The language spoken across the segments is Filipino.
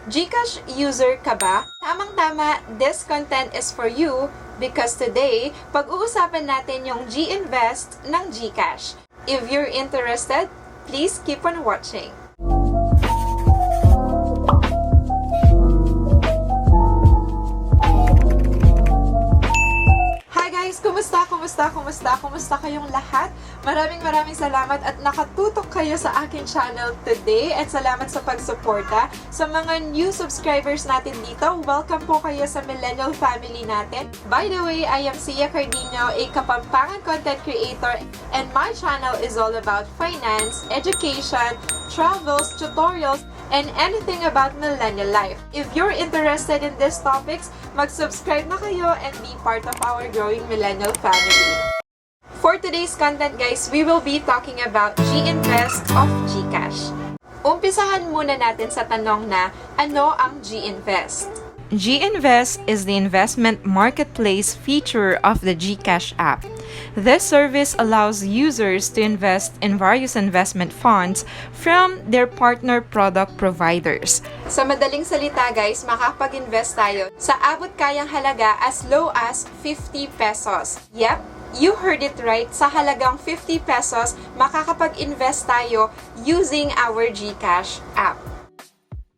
Gcash user ka ba? Tamang-tama, this content is for you because today, pag-uusapan natin yung Ginvest ng Gcash. If you're interested, please keep on watching. Hi guys! Kumusta kayong lahat? Maraming salamat at nakatutok kayo sa aking channel today at salamat sa pagsuporta. Sa mga new subscribers natin dito, welcome po kayo sa Millennial Family natin. By the way, I am Sia Cardino, a Kapampangan content creator, and my channel is all about finance, education, travels, tutorials, and anything about millennial life. If you're interested in these topics, mag-subscribe na kayo and be part of our growing millennial family. For today's content guys, we will be talking about Ginvest of Gcash. Umpisahan muna natin sa tanong na, ano ang Ginvest? Ginvest is the investment marketplace feature of the Gcash app. This service allows users to invest in various investment funds from their partner product providers. Sa madaling salita guys, makapag-invest tayo sa abot kayang halaga as low as 50 pesos. Yep, you heard it right. Sa halagang 50 pesos, makakapag-invest tayo using our Gcash app.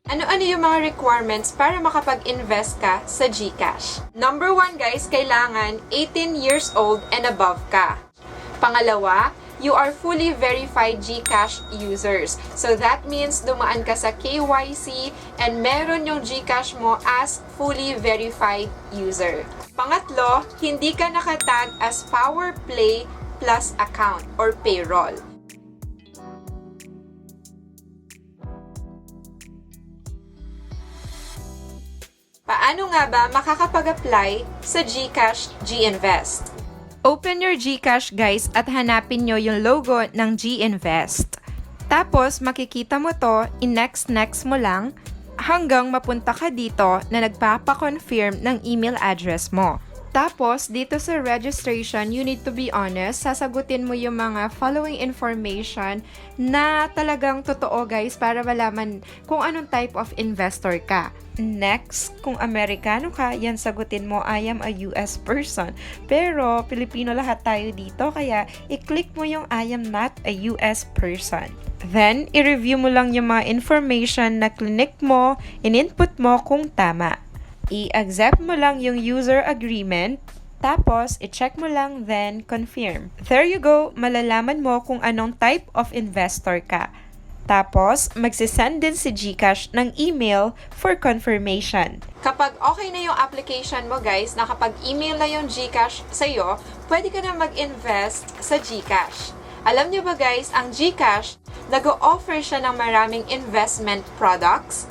Ano-ano yung mga requirements para makapag-invest ka sa Gcash? Number 1 guys, kailangan 18 years old and above ka. Pangalawa, you are fully verified Gcash users. So that means dumaan ka sa KYC and meron yung Gcash mo as fully verified user. Pangatlo, hindi ka nakatag as Power Play Plus account or payroll. Paano nga ba makakapag-apply sa Gcash Ginvest? Open your Gcash guys at hanapin nyo yung logo ng Ginvest. Tapos makikita mo to, i-next mo lang hanggang mapunta ka dito na nagpapakonfirm ng email address mo. Tapos, dito sa registration, you need to be honest. Sasagutin mo yung mga following information na talagang totoo guys para malaman kung anong type of investor ka. Next, kung Amerikano ka, yan sagutin mo, I am a US person. Pero, Pilipino lahat tayo dito, kaya i-click mo yung I am not a US person. Then, i-review mo lang yung mga information na clinic mo, in-input mo kung tama. I-accept mo lang yung user agreement, tapos i-check mo lang, then confirm. There you go, malalaman mo kung anong type of investor ka. Tapos, magsisend din si Gcash ng email for confirmation. Kapag okay na yung application mo guys, nakapag-email na yung Gcash sa'yo, pwede ka na mag-invest sa Gcash. Alam nyo ba guys, ang Gcash, nag-o-offer siya ng maraming investment products.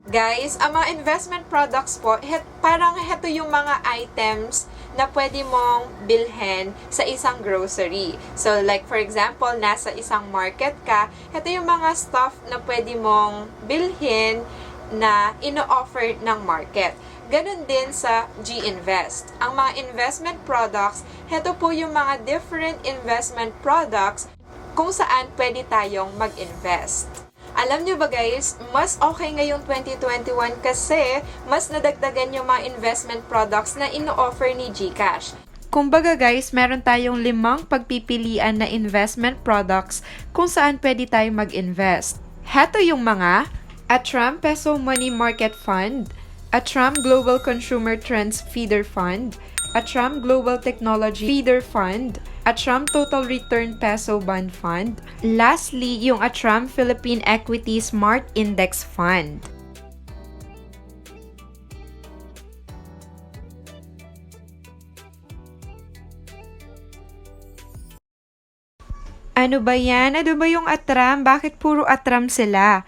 Guys, ang mga investment products po, parang heto yung mga items na pwede mong bilhin sa isang grocery. So, like for example, nasa isang market ka, heto yung mga stuff na pwede mong bilhin na ino-offer ng market. Ganon din sa Ginvest. Ang mga investment products, heto po yung mga different investment products kung saan pwede tayong mag-invest. Alam nyo ba guys, mas okay ngayong 2021 kasi mas nadagdagan yung mga investment products na ino-offer ni Gcash. Kumbaga guys, meron tayong 5 pagpipilian na investment products kung saan pwede tayong mag-invest. Heto yung mga ATRAM Peso Money Market Fund, ATRAM Global Consumer Trends Feeder Fund, ATRAM Global Technology Feeder Fund, ATRAM Total Return Peso Bond Fund, lastly, yung ATRAM Philippine Equity Smart Index Fund. Ano ba yan? Ano ba yung ATRAM? Bakit puro ATRAM sila?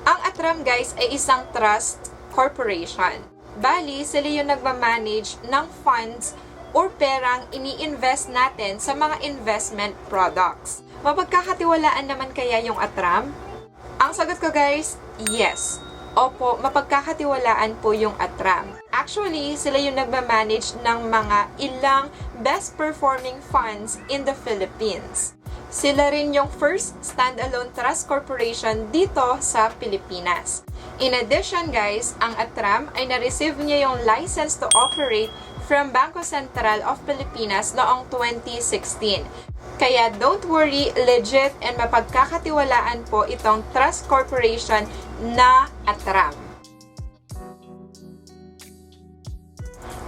Ang ATRAM guys ay isang trust corporation. Bali, sila yung nagmamanage ng funds or perang ini-invest natin sa mga investment products. Mapagkakatiwalaan naman kaya yung ATRAM? Ang sagot ko guys, yes. Opo, mapagkakatiwalaan po yung ATRAM. Actually, sila yung nagmamanage ng mga ilang best performing funds in the Philippines. Sila rin yung first standalone trust corporation dito sa Pilipinas. In addition guys, ang ATRAM ay na-receive niya yung license to operate from Bangko Sentral of Pilipinas noong 2016. Kaya don't worry, legit and mapagkakatiwalaan po itong trust corporation na ATRAM.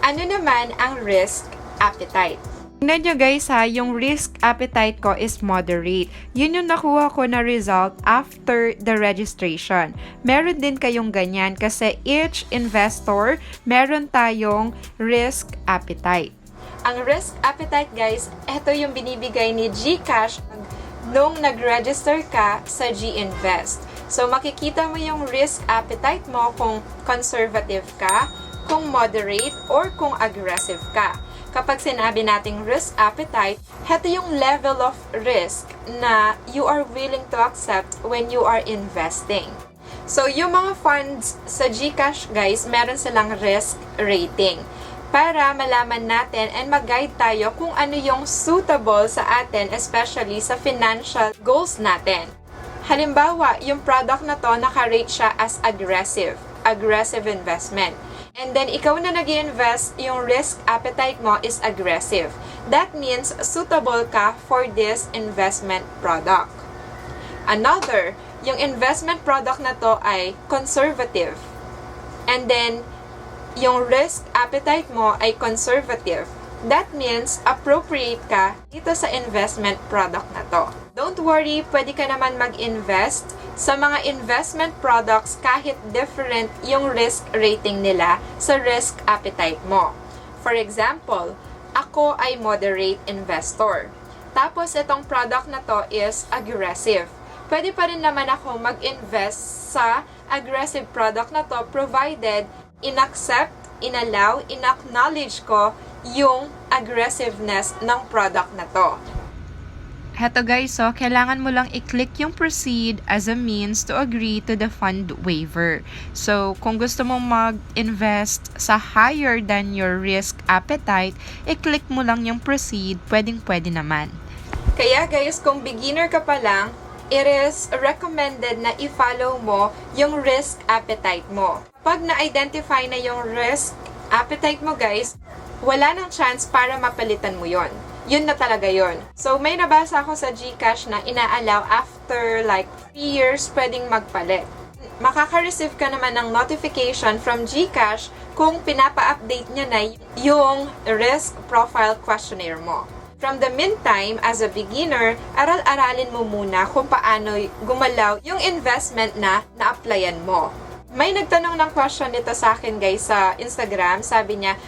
Ano naman ang risk appetite? Tingnan nyo guys ha, yung risk appetite ko is moderate. Yun yung nakuha ko na result after the registration. Meron din kayong ganyan kasi each investor, meron tayong risk appetite. Ang risk appetite guys, ito yung binibigay ni Gcash nung nag-register ka sa Ginvest. So makikita mo yung risk appetite mo kung conservative ka, kung moderate, or kung aggressive ka. Kapag sinabi nating risk appetite, ito yung level of risk na you are willing to accept when you are investing. So, yung mga funds sa Gcash, guys, meron silang risk rating para malaman natin and mag-guide tayo kung ano yung suitable sa atin, especially sa financial goals natin. Halimbawa, yung product na to, naka-rate siya as aggressive investment. And then, ikaw na nag-invest, yung risk appetite mo is aggressive. That means, suitable ka for this investment product. Another, yung investment product na to ay conservative. And then, yung risk appetite mo ay conservative. That means, appropriate ka dito sa investment product na to. Don't worry, pwede ka naman mag-invest sa mga investment products kahit different yung risk rating nila sa risk appetite mo. For example, ako ay moderate investor. Tapos itong product na to is aggressive. Pwede pa rin naman ako mag-invest sa aggressive product na to provided in-accept, in-allow, in-acknowledge ko yung aggressiveness ng product na to. Heto guys, so kailangan mo lang i-click yung proceed as a means to agree to the fund waiver. So, kung gusto mong mag-invest sa higher than your risk appetite, i-click mo lang yung proceed, pwedeng-pwede naman. Kaya guys, kung beginner ka pa lang, it is recommended na i-follow mo yung risk appetite mo. Pag na-identify na yung risk appetite mo guys, wala nang chance para mapalitan mo yon. Yun na talaga yun. So, may nabasa ako sa Gcash na ina-allow after like 3 years pwedeng magpalit. Makaka-receive ka naman ng notification from Gcash kung pinapa-update niya na yung risk profile questionnaire mo. From the meantime, as a beginner, aral-aralin mo muna kung paano gumalaw yung investment na na-applyan mo. May nagtanong ng question nito sa akin guys sa Instagram. Sabi niya,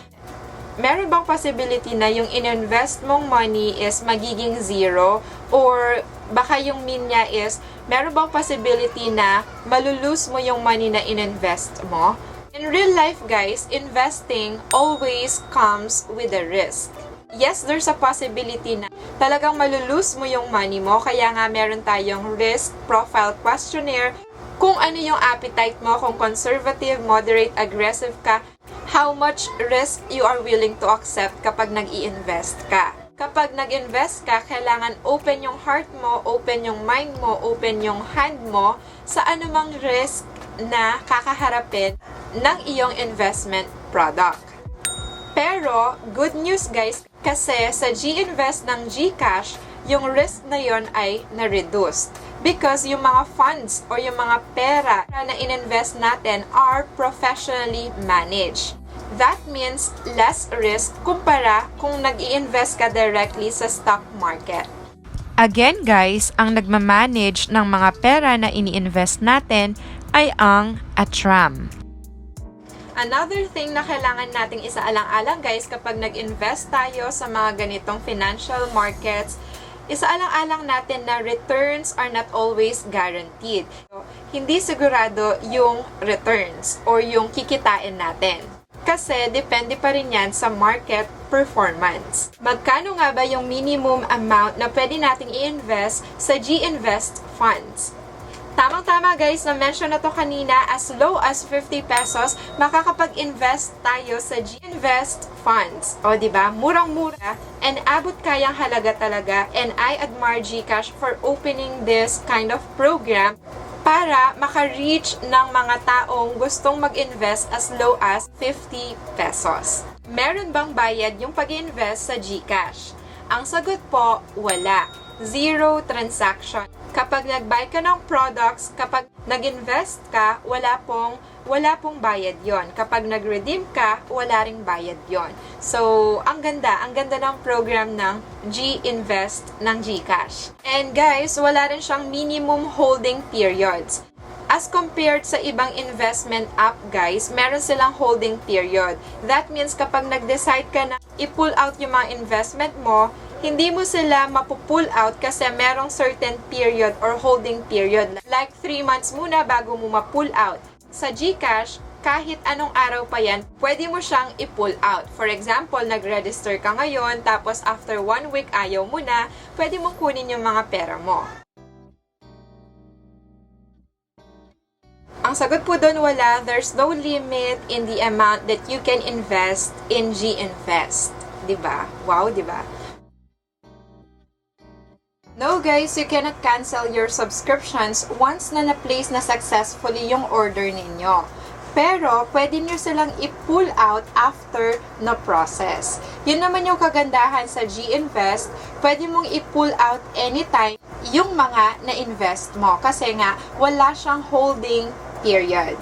meron bang possibility na yung in-invest mong money is magiging zero? Or baka yung mean niya is, meron bang possibility na malulose mo yung money na in-invest mo? In real life guys, investing always comes with a risk. Yes, there's a possibility na talagang malulose mo yung money mo, kaya nga meron tayong risk profile questionnaire kung ano yung appetite mo, kung conservative, moderate, aggressive ka, how much risk you are willing to accept kapag nag-i-invest ka. Kapag nag-invest ka, kailangan open yung heart mo, open yung mind mo, open yung hand mo sa anumang risk na kakaharapin ng iyong investment product. Pero, good news guys, kasi sa Ginvest ng Gcash, yung risk na yon ay na-reduce. Because yung mga funds or yung mga pera na in-invest natin are professionally managed. That means less risk kumpara kung nag-i-invest ka directly sa stock market. Again guys, ang nagmamanage ng mga pera na ini-invest natin ay ang ATRAM. Another thing na kailangan nating isaalang-alang guys kapag nag-invest tayo sa mga ganitong financial markets, isaalang-alang natin na returns are not always guaranteed. So, hindi sigurado yung returns or yung kikitain natin. Kasi depende pa rin yan sa market performance. Magkano nga ba yung minimum amount na pwede nating i-invest sa Ginvest funds? Tamang-tama guys, na-mention na to kanina, as low as 50 pesos, makakapag-invest tayo sa Ginvest funds. O, diba? Murang-mura and abot kayang halaga talaga, and I admire Gcash for opening this kind of program para maka-reach ng mga taong gustong mag-invest as low as 50 pesos. Meron bang bayad yung pag-invest sa Gcash? Ang sagot po, wala. Zero transaction. Kapag nag-buy ka ng products, kapag nag-invest ka, wala pong bayad yon. Kapag nag-redeem ka, wala ring bayad yon. So, ang ganda ng program ng Ginvest ng Gcash. And guys, wala rin siyang minimum holding periods. As compared sa ibang investment app guys, meron silang holding period. That means kapag nag-decide ka na i-pull out yung mga investment mo, hindi mo sila mapupull out kasi merong certain period or holding period. Like 3 months muna bago mo ma-pull out. Sa Gcash, kahit anong araw pa yan, pwede mo siyang i-pull out. For example, nag-register ka ngayon, tapos after 1 week ayaw mo na, pwede mong kunin yung mga pera mo. Ang sagot po doon wala, there's no limit in the amount that you can invest in Ginvest. Diba? Wow, diba? No guys, you cannot cancel your subscriptions once na na-place na successfully yung order ninyo. Pero, pwede nyo silang i-pull out after na process. Yun naman yung kagandahan sa Ginvest, pwede mong i-pull out anytime yung mga na-invest mo. Kasi nga, wala siyang holding period.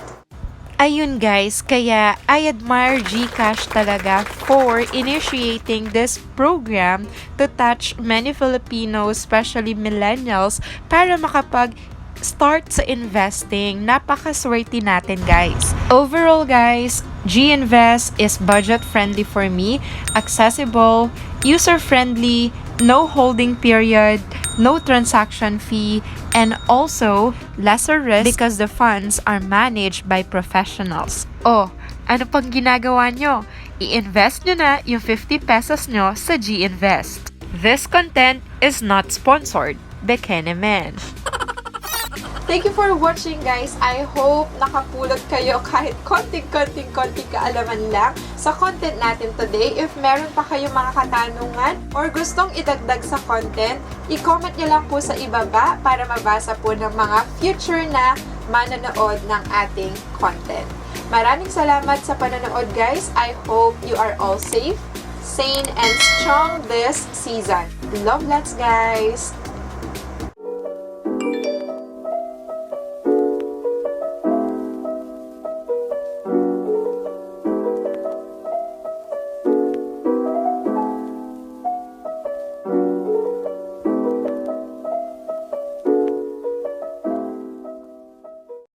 Ayun guys, kaya I admire Gcash talaga for initiating this program to touch many Filipinos, especially millennials, para makapag-start sa investing. Napakaswerte natin guys. Overall guys, Ginvest is budget-friendly for me, accessible, user-friendly, no holding period, no transaction fee, and also lesser risk because the funds are managed by professionals. Oh, ano pang ginagawa nyo? I-invest nyo na yung 50 pesos nyo sa Ginvest. This content is not sponsored. Bekene. Thank you for watching guys. I hope nakapulot kayo kahit konting kaalaman lang sa content natin today. If meron pa kayong mga katanungan or gustong idagdag sa content, i-comment nyo lang po sa ibaba para mabasa po ng mga future na manonood ng ating content. Maraming salamat sa panonood guys. I hope you are all safe, sane, and strong this season. Love lots guys!